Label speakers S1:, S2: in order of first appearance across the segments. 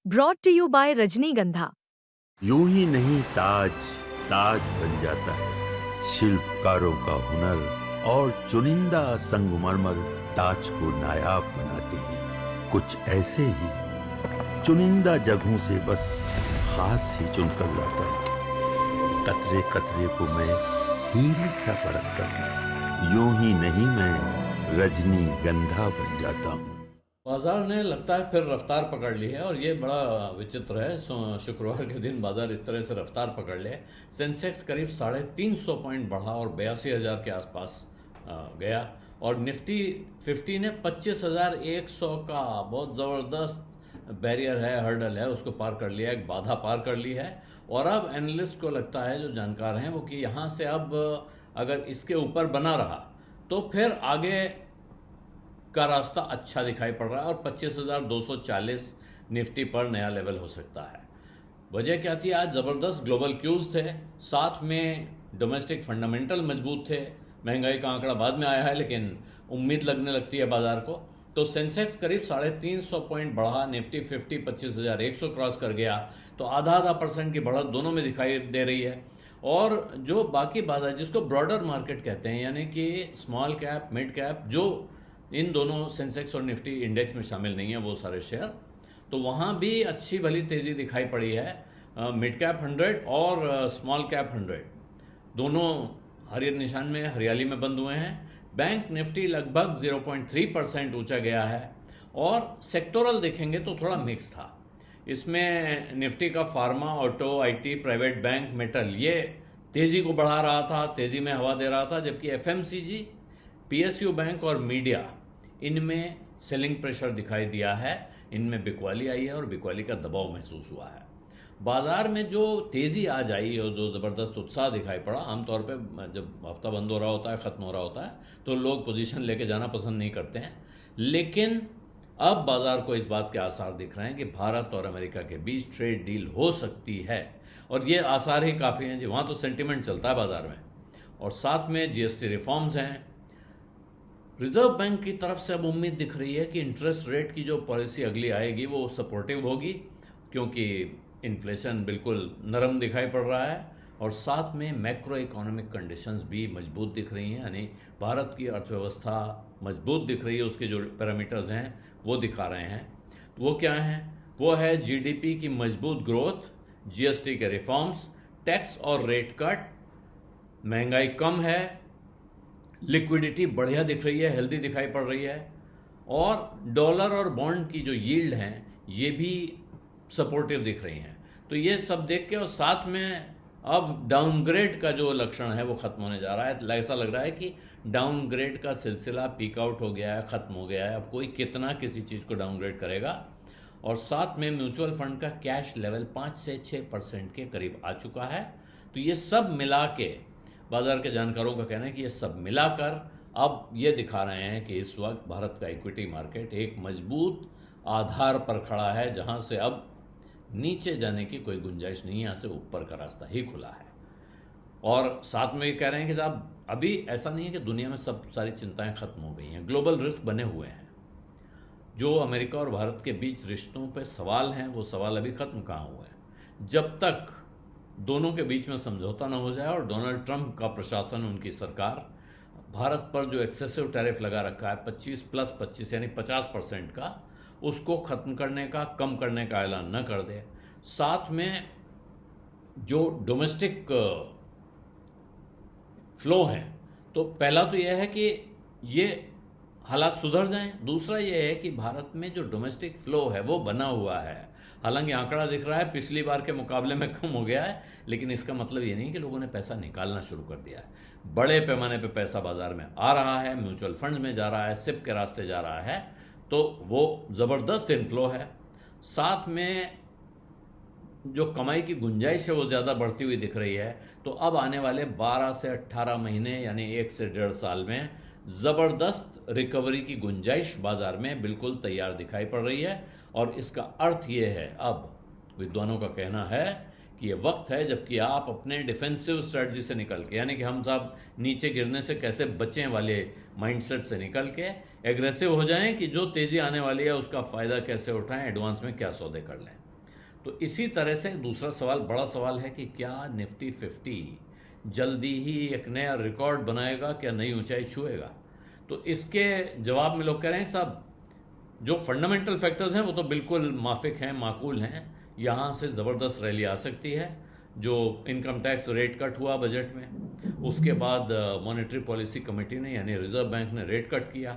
S1: Brought to you bye रजनीगंधा।
S2: यूं ही नहीं ताज ताज बन जाता है। शिल्पकारों का हुनर और चुनिंदा संगमरमर ताज को नायाब बनाते हैं। कुछ ऐसे ही चुनिंदा जगहों से बस खास ही चुनकर लाता हूँ। कतरे कतरे को मैं हीरे सा परखता हूँ। यूं ही नहीं मैं रजनीगंधा बन जाता हूँ।
S3: बाजार ने लगता है फिर रफ्तार पकड़ ली है और ये बड़ा विचित्र है। शुक्रवार के दिन बाजार इस तरह से रफ्तार पकड़ ले। सेंसेक्स करीब 350 पॉइंट बढ़ा और 82,000 के आसपास गया और निफ्टी 50 ने 25,100 का बहुत ज़बरदस्त बैरियर है, हर्डल है, उसको पार कर लिया, एक बाधा पार कर ली है। और अब एनालिस्ट को लगता है, जो जानकार हैं, वो कि यहाँ से अब अगर इसके ऊपर बना रहा तो फिर आगे का रास्ता अच्छा दिखाई पड़ रहा है और 25,240 निफ्टी पर नया लेवल हो सकता है। वजह क्या थी? आज ज़बरदस्त ग्लोबल क्यूज थे, साथ में डोमेस्टिक फंडामेंटल मजबूत थे। महंगाई का आंकड़ा बाद में आया है, लेकिन उम्मीद लगने लगती है बाजार को। तो सेंसेक्स करीब 350 पॉइंट बढ़ा, निफ्टी 50 25,100 क्रॉस कर गया। तो आधा परसेंट की बढ़त दोनों में दिखाई दे रही है। और जो बाकी बाजार, जिसको ब्रॉडर मार्केट कहते हैं, यानी कि स्मॉल कैप, मिड कैप, जो इन दोनों सेंसेक्स और निफ्टी इंडेक्स में शामिल नहीं है, वो सारे शेयर, तो वहाँ भी अच्छी भली तेज़ी दिखाई पड़ी है। मिड कैप 100 और स्मॉल कैप 100 दोनों हरे निशान में, हरियाली में बंद हुए हैं। बैंक निफ्टी लगभग 0.3% ऊंचा गया है। और सेक्टोरल देखेंगे तो थोड़ा मिक्स था। इसमें निफ्टी का pharma, auto, IT, private bank, metal, ये तेज़ी को बढ़ा रहा था, तेज़ी में हवा दे रहा था। जबकि एफएमसीजी, पीएसयू बैंक और मीडिया, इनमें सेलिंग प्रेशर दिखाई दिया है, इनमें बिकवाली आई है और बिकवाली का दबाव महसूस हुआ है। बाजार में जो तेज़ी आज आई और जो ज़बरदस्त उत्साह दिखाई पड़ा, आमतौर पे जब हफ्ता बंद हो रहा होता है, ख़त्म हो रहा होता है, तो लोग पोजीशन लेके जाना पसंद नहीं करते हैं। लेकिन अब बाजार को इस बात के आसार दिख रहे हैं कि भारत और अमेरिका के बीच ट्रेड डील हो सकती है। और ये आसार ही काफ़ी हैं जी, वहाँ तो सेंटिमेंट चलता है बाजार में। और साथ में जीएसटी रिफॉर्म्स हैं। रिजर्व बैंक की तरफ से अब उम्मीद दिख रही है कि इंटरेस्ट रेट की जो पॉलिसी अगली आएगी वो सपोर्टिव होगी, क्योंकि इन्फ्लेशन बिल्कुल नरम दिखाई पड़ रहा है। और साथ में मैक्रो इकोनॉमिक कंडीशंस भी मजबूत दिख रही हैं, यानी भारत की अर्थव्यवस्था मजबूत दिख रही है, उसके जो पैरामीटर्स हैं वो दिखा रहे हैं। तो वो क्या हैं? वो है जीडीपी की मजबूत ग्रोथ, जीएसटी के रिफॉर्म्स, टैक्स और रेट कट, महंगाई कम है, लिक्विडिटी बढ़िया दिख रही है, हेल्दी दिखाई पड़ रही है। और डॉलर और बॉन्ड की जो यील्ड हैं, ये भी सपोर्टिव दिख रही हैं। तो ये सब देख के, और साथ में अब डाउनग्रेड का जो लक्षण है वो ख़त्म होने जा रहा है। ऐसा लग रहा है कि डाउनग्रेड का सिलसिला पीक आउट हो गया है, ख़त्म हो गया है। अब कोई कितना किसी चीज़ को डाउनग्रेड करेगा। और साथ में म्यूचुअल फंड का कैश लेवल 5 से 6% के करीब आ चुका है। तो ये सब मिला के बाजार के जानकारों का कहना है कि ये सब मिलाकर अब ये दिखा रहे हैं कि इस वक्त भारत का इक्विटी मार्केट एक मजबूत आधार पर खड़ा है, जहां से अब नीचे जाने की कोई गुंजाइश नहीं है, यहाँ से ऊपर का रास्ता ही खुला है। और साथ में ये कह रहे हैं कि साहब, अभी ऐसा नहीं है कि दुनिया में सब सारी चिंताएं खत्म हो गई हैं, ग्लोबल रिस्क बने हुए हैं। जो अमेरिका और भारत के बीच रिश्तों पे सवाल हैं, वो सवाल अभी खत्म कहाँ हुए हैं। जब तक दोनों के बीच में समझौता न हो जाए और डोनाल्ड ट्रंप का प्रशासन, उनकी सरकार भारत पर जो एक्सेसिव टैरिफ लगा रखा है 25+25 यानी 50% का, उसको ख़त्म करने का, कम करने का ऐलान न कर दे, साथ में जो डोमेस्टिक फ्लो हैं, तो पहला तो यह है कि ये हालात सुधर जाएं। दूसरा ये है कि भारत में जो डोमेस्टिक फ्लो है वो बना हुआ है। हालांकि आंकड़ा दिख रहा है पिछली बार के मुकाबले में कम हो गया है, लेकिन इसका मतलब ये नहीं कि लोगों ने पैसा निकालना शुरू कर दिया है। बड़े पैमाने पे पैसा बाजार में आ रहा है, म्यूचुअल फंड्स में जा रहा है, सिप के रास्ते जा रहा है, तो वो ज़बरदस्त इनफ्लो है। साथ में जो कमाई की गुंजाइश है वो ज़्यादा बढ़ती हुई दिख रही है। तो अब आने वाले 12 से 18 महीने यानी 1 से 1.5 साल में ज़बरदस्त रिकवरी की गुंजाइश बाजार में बिल्कुल तैयार दिखाई पड़ रही है। और इसका अर्थ ये है, अब विद्वानों का कहना है कि ये वक्त है जबकि आप अपने डिफेंसिव स्ट्रेटजी से निकल के, यानी कि हम साहब नीचे गिरने से कैसे बचें वाले माइंडसेट से निकल के एग्रेसिव हो जाएं कि जो तेज़ी आने वाली है उसका फ़ायदा कैसे उठाएं, एडवांस में क्या सौदे कर लें। तो इसी तरह से दूसरा सवाल, बड़ा सवाल है कि क्या निफ्टी 50 जल्दी ही एक नया रिकॉर्ड बनाएगा, क्या नई ऊंचाई छुएगा? तो इसके जवाब में लोग कह रहे हैं साहब, जो फंडामेंटल फैक्टर्स हैं वो तो बिल्कुल माफिक हैं, माकूल हैं, यहाँ से ज़बरदस्त रैली आ सकती है। जो इनकम टैक्स रेट कट हुआ बजट में, उसके बाद मॉनेटरी पॉलिसी कमेटी ने यानी रिजर्व बैंक ने रेट कट किया,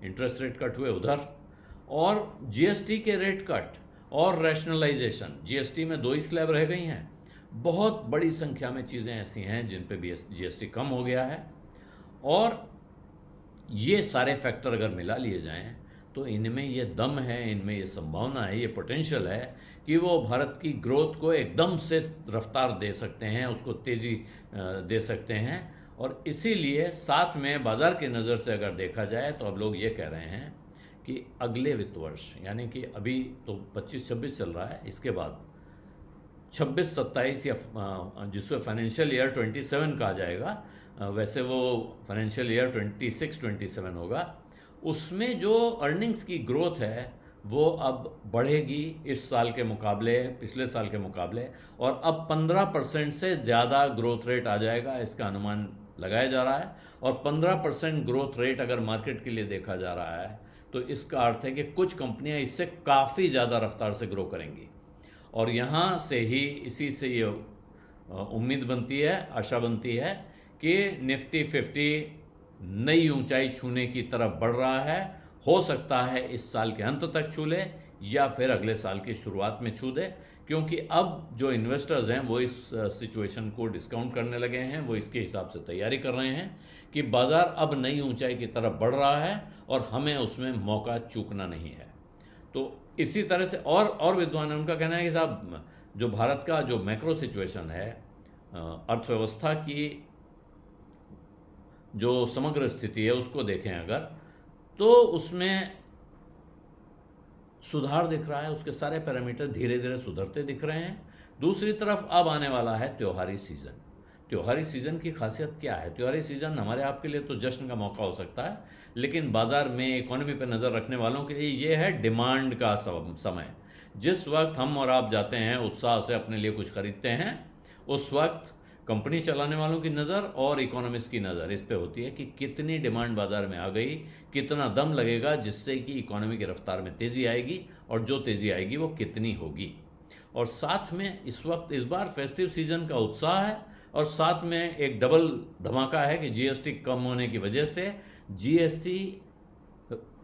S3: इंटरेस्ट रेट कट हुए उधर, और जीएसटी के रेट कट और रैशनलाइजेशन। जीएसटी में 2 ही स्लैब रह गई हैं। बहुत बड़ी संख्या में चीज़ें ऐसी हैं जिन पे जीएसटी कम हो गया है, और ये सारे फैक्टर अगर मिला लिए जाएं तो इनमें ये दम है, इनमें ये संभावना है, ये पोटेंशियल है कि वो भारत की ग्रोथ को एकदम से रफ्तार दे सकते हैं, उसको तेज़ी दे सकते हैं। और इसीलिए साथ में बाज़ार की नज़र से अगर देखा जाए तो अब लोग ये कह रहे हैं कि अगले वित्त वर्ष, यानी कि अभी तो 25-26 चल रहा है, इसके बाद 26-27 या जिसको फाइनेंशियल ईयर 27 कहा जाएगा, वैसे वो फाइनेंशियल ईयर 26-27 होगा, उसमें जो अर्निंग्स की ग्रोथ है वो अब बढ़ेगी इस साल के मुकाबले, पिछले साल के मुकाबले, और अब 15% से ज़्यादा ग्रोथ रेट आ जाएगा, इसका अनुमान लगाया जा रहा है। और 15% ग्रोथ रेट अगर मार्केट के लिए देखा जा रहा है तो इसका अर्थ है कि कुछ कंपनियां इससे काफ़ी ज़्यादा रफ्तार से ग्रो करेंगी, और यहाँ से ही, इसी से ये उम्मीद बनती है, आशा बनती है कि निफ्टी 50 नई ऊंचाई छूने की तरफ बढ़ रहा है। हो सकता है इस साल के अंत तक छू ले या फिर अगले साल की शुरुआत में छू दे, क्योंकि अब जो इन्वेस्टर्स हैं वो इस सिचुएशन को डिस्काउंट करने लगे हैं, वो इसके हिसाब से तैयारी कर रहे हैं कि बाज़ार अब नई ऊंचाई की तरफ बढ़ रहा है और हमें उसमें मौका चूकना नहीं है। तो इसी तरह से और विद्वान, उनका कहना है कि साहब जो भारत का जो मैक्रो सिचुएशन है, अर्थव्यवस्था की जो समग्र स्थिति है उसको देखें अगर, तो उसमें सुधार दिख रहा है, उसके सारे पैरामीटर धीरे धीरे सुधरते दिख रहे हैं। दूसरी तरफ अब आने वाला है त्योहारी सीज़न। त्योहारी सीज़न की खासियत क्या है? त्योहारी सीज़न हमारे आपके लिए तो जश्न का मौका हो सकता है, लेकिन बाज़ार में इकोनॉमी पर नज़र रखने वालों के लिए ये है डिमांड का समय। जिस वक्त हम और आप जाते हैं उत्साह से अपने लिए कुछ खरीदते हैं, उस वक्त कंपनी चलाने वालों की नज़र और इकोनॉमिस्ट की नज़र इस पे होती है कि कितनी डिमांड बाज़ार में आ गई, कितना दम लगेगा जिससे कि इकोनॉमी की रफ्तार में तेज़ी आएगी, और जो तेज़ी आएगी वो कितनी होगी। और साथ में इस वक्त इस बार फेस्टिव सीजन का उत्साह है, और साथ में एक डबल धमाका है कि जीएसटी कम होने की वजह से जीएसटी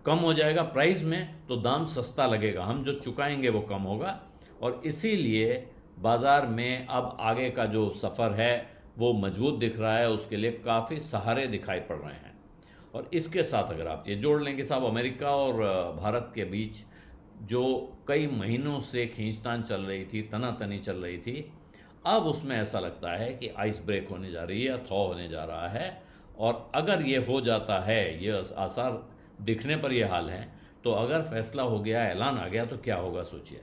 S3: कम हो जाएगा प्राइस में, तो दाम सस्ता लगेगा, हम जो चुकाएंगे वो कम होगा। और इसीलिए बाज़ार में अब आगे का जो सफ़र है वो मजबूत दिख रहा है, उसके लिए काफ़ी सहारे दिखाई पड़ रहे हैं। और इसके साथ अगर आप ये जोड़ लेंगे साहब, अमेरिका और भारत के बीच जो कई महीनों से खींचतान चल रही थी, तनातनी चल रही थी, अब उसमें ऐसा लगता है कि आइस ब्रेक होने जा रही है, थॉ होने जा रहा है। और अगर ये हो जाता है, ये आसार दिखने पर ये हाल है, तो अगर फैसला हो गया, ऐलान आ गया, तो क्या होगा सोचिए।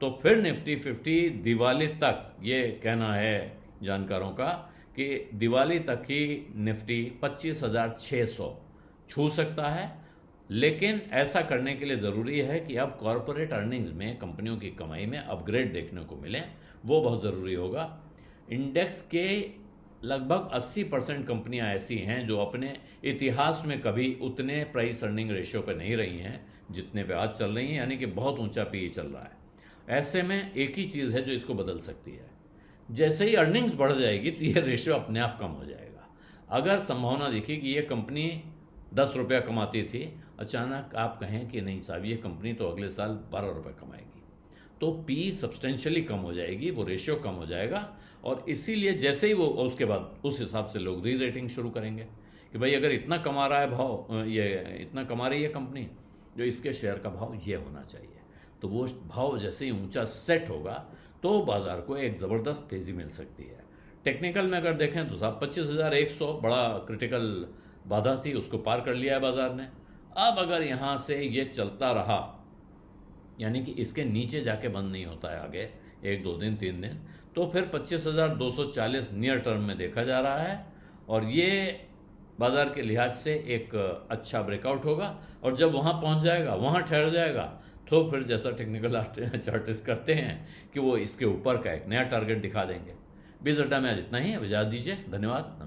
S3: तो फिर निफ्टी 50 दिवाली तक, ये कहना है जानकारों का कि दिवाली तक ही निफ्टी 25,600 छू सकता है। लेकिन ऐसा करने के लिए ज़रूरी है कि अब कॉरपोरेट अर्निंग्स में कंपनियों की कमाई में अपग्रेड देखने को मिले, वो बहुत ज़रूरी होगा। इंडेक्स के लगभग 80% कंपनियां ऐसी हैं जो अपने इतिहास में कभी उतने प्राइस अर्निंग रेशियो पे नहीं रही हैं जितने पे आज चल रही हैं, यानी कि बहुत ऊंचा पीई चल रहा है। ऐसे में एक ही चीज़ है जो इसको बदल सकती है, जैसे ही अर्निंग्स बढ़ जाएगी तो ये रेशियो अपने आप कम हो जाएगा। अगर संभावना देखी कि ये कंपनी 10 रुपया कमाती थी, अचानक आप कहें कि नहीं साहब ये कंपनी तो अगले साल 12 रुपये कमाएगी, तो पी सब्सटेंशियली कम हो जाएगी, वो रेशियो कम हो जाएगा। और इसीलिए जैसे ही वो, उसके बाद उस हिसाब से लोग री रेटिंग शुरू करेंगे कि भाई अगर इतना कमा रहा है भाव, ये इतना कमा रही है कंपनी, जो इसके शेयर का भाव ये होना चाहिए। तो वो भाव जैसे ही ऊंचा सेट होगा तो बाज़ार को एक ज़बरदस्त तेज़ी मिल सकती है। टेक्निकल में अगर देखें तो साहब 25,100 बड़ा क्रिटिकल बाधा थी, उसको पार कर लिया है बाज़ार ने। अब अगर यहाँ से ये चलता रहा, यानी कि इसके नीचे जाके बंद नहीं होता है आगे 1-2 दिन 3 दिन, तो फिर 25,240 नियर टर्म में देखा जा रहा है, और ये बाज़ार के लिहाज से एक अच्छा ब्रेकआउट होगा। और जब वहाँ पहुँच जाएगा, वहाँ ठहर जाएगा, तो फिर जैसा टेक्निकल चार्टिस्ट करते हैं कि वो इसके ऊपर का एक नया टारगेट दिखा देंगे। बीज अड्डा में आज इतना ही, अब इजाज़त दीजिए। धन्यवाद।